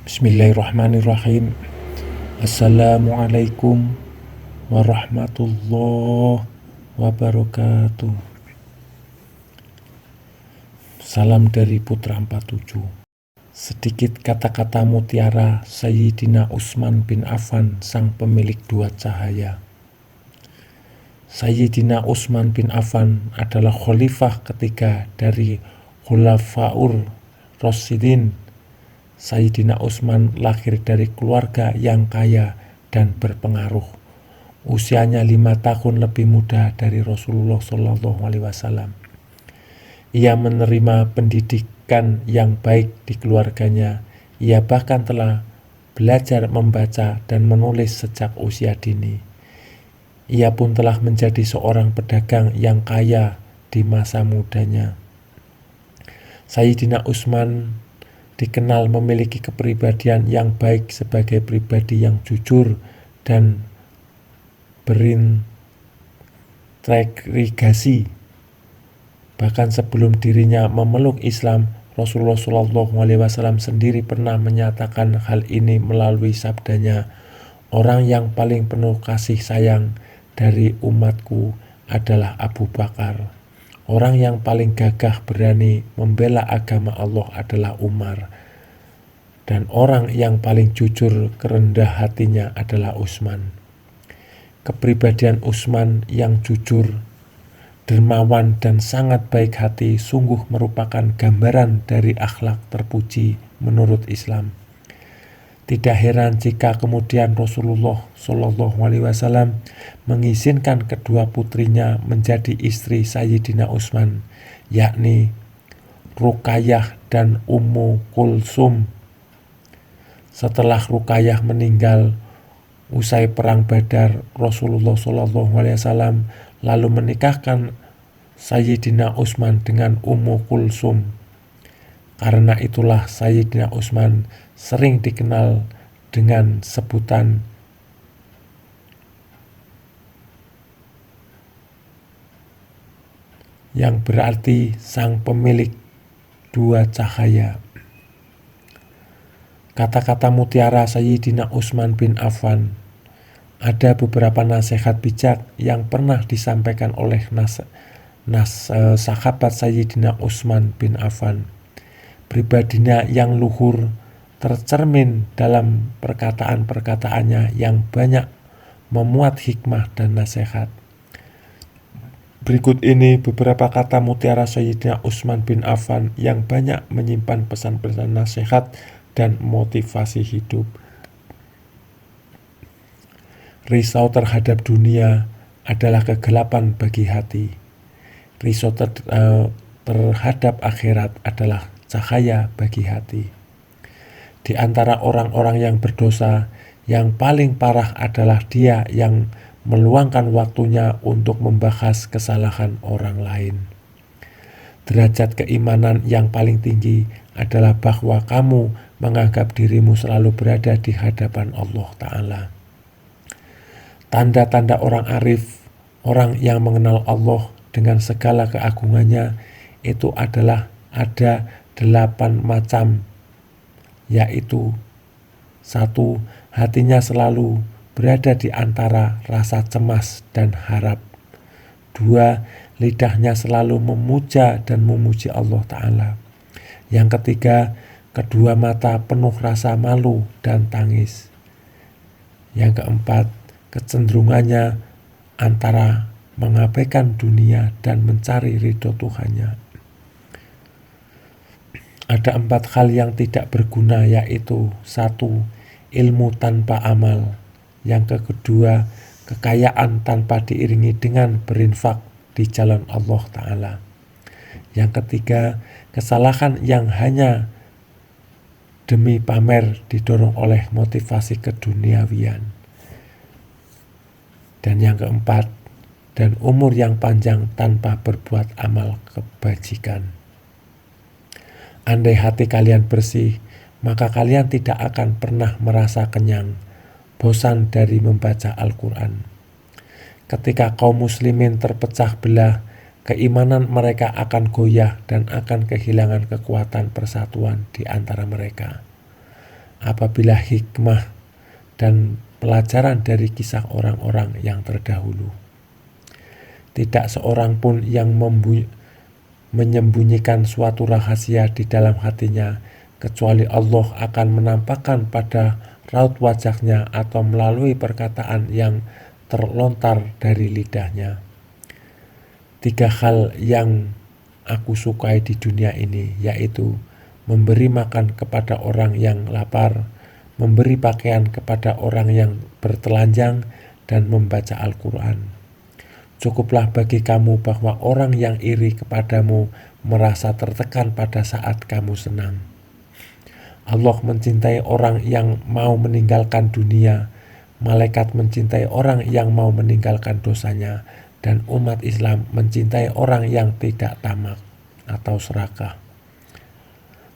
Bismillahirrahmanirrahim. Assalamualaikum warahmatullahi wabarakatuh. Salam dari Putra 47. Sedikit kata-kata mutiara Sayyidina Utsman bin Affan, sang pemilik dua cahaya. Sayyidina Utsman bin Affan adalah khalifah ketiga dari Khulafaur Rasyidin. Sayyidina Utsman lahir dari keluarga yang kaya dan berpengaruh. Usianya 5 tahun lebih muda dari Rasulullah SAW. Ia menerima pendidikan yang baik di keluarganya. Ia bahkan telah belajar membaca dan menulis sejak usia dini. Ia pun telah menjadi seorang pedagang yang kaya di masa mudanya. Sayyidina Utsman dikenal memiliki kepribadian yang baik sebagai pribadi yang jujur dan berintegrasi. Bahkan sebelum dirinya memeluk Islam, Rasulullah SAW sendiri pernah menyatakan hal ini melalui sabdanya, "Orang yang paling penuh kasih sayang dari umatku adalah Abu Bakar. Orang yang paling gagah berani membela agama Allah adalah Umar. Dan orang yang paling jujur kerendah hatinya adalah Utsman." Kepribadian Utsman yang jujur, dermawan, dan sangat baik hati sungguh merupakan gambaran dari akhlak terpuji menurut Islam. Tidak heran jika kemudian Rasulullah SAW mengizinkan kedua putrinya menjadi istri Sayyidina Utsman, yakni Ruqayyah dan Ummu Kulsum. Setelah Ruqayyah meninggal usai perang Badar, Rasulullah SAW lalu menikahkan Sayyidina Utsman dengan Ummu Kulsum. Karena itulah Sayyidina Utsman sering dikenal dengan sebutan yang berarti sang pemilik dua cahaya. Kata-kata mutiara Sayyidina Utsman bin Affan. Ada beberapa nasihat bijak yang pernah disampaikan oleh sahabat Sayyidina Utsman bin Affan. Pribadinya yang luhur tercermin dalam perkataan-perkataannya yang banyak memuat hikmah dan nasihat. Berikut ini beberapa kata mutiara Sayyidina Utsman bin Affan yang banyak menyimpan pesan-pesan nasihat dan motivasi hidup. Risau terhadap dunia adalah kegelapan bagi hati. Risau terhadap akhirat adalah cahaya bagi hati. Di antara orang-orang yang berdosa, yang paling parah adalah dia yang meluangkan waktunya untuk membahas kesalahan orang lain. Derajat keimanan yang paling tinggi adalah bahwa kamu menganggap dirimu selalu berada di hadapan Allah Ta'ala. Tanda-tanda orang arif, orang yang mengenal Allah dengan segala keagungannya, itu adalah ada 8 macam, yaitu 1. Hatinya selalu berada di antara rasa cemas dan harap. 2. Lidahnya selalu memuja dan memuji Allah Ta'ala. Yang ketiga, kedua mata penuh rasa malu dan tangis. Yang keempat, kecenderungannya antara mengabaikan dunia dan mencari ridho Tuhannya. Ada 4 hal yang tidak berguna, yaitu 1. Ilmu tanpa amal. Yang kedua, kekayaan tanpa diiringi dengan berinfak di jalan Allah Ta'ala. Yang ketiga, kesalahan yang hanya demi pamer didorong oleh motivasi keduniawian. Dan yang keempat, dan umur yang panjang tanpa berbuat amal kebajikan. Andai hati kalian bersih, maka kalian tidak akan pernah merasa kenyang, bosan dari membaca Al-Quran. Ketika kaum muslimin terpecah belah, keimanan mereka akan goyah dan akan kehilangan kekuatan persatuan di antara mereka. apabila hikmah dan pelajaran dari kisah orang-orang yang terdahulu. Tidak seorang pun yang menyembunyikan suatu rahasia di dalam hatinya, kecuali Allah akan menampakkan pada raut wajahnya atau melalui perkataan yang terlontar dari lidahnya. 3 hal yang aku sukai di dunia ini, yaitu memberi makan kepada orang yang lapar, memberi pakaian kepada orang yang bertelanjang, dan membaca Al-Quran. Cukuplah bagi kamu bahwa orang yang iri kepadamu merasa tertekan pada saat kamu senang. Allah mencintai orang yang mau meninggalkan dunia, malaikat mencintai orang yang mau meninggalkan dosanya, dan umat Islam mencintai orang yang tidak tamak atau serakah.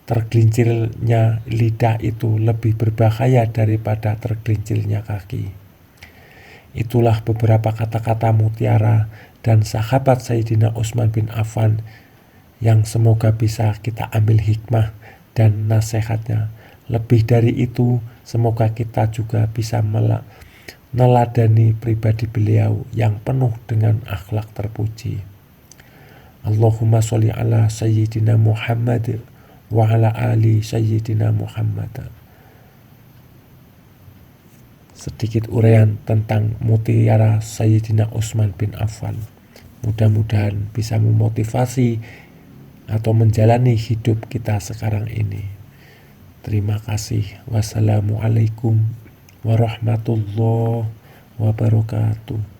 Tergelincirnya lidah itu lebih berbahaya daripada tergelincirnya kaki. Itulah beberapa kata-kata mutiara dan sahabat Sayyidina Utsman bin Affan yang semoga bisa kita ambil hikmah dan nasihatnya. Lebih dari itu, semoga kita juga bisa meneladani pribadi beliau yang penuh dengan akhlak terpuji. Allahumma sholli ala Sayyidina Muhammad wa ala ali Sayyidina Muhammad. Sedikit uraian tentang mutiara Sayyidina Utsman bin Affan. Mudah-mudahan bisa memotivasi atau menjalani hidup kita sekarang ini. Terima kasih. Wassalamualaikum warahmatullahi wabarakatuh.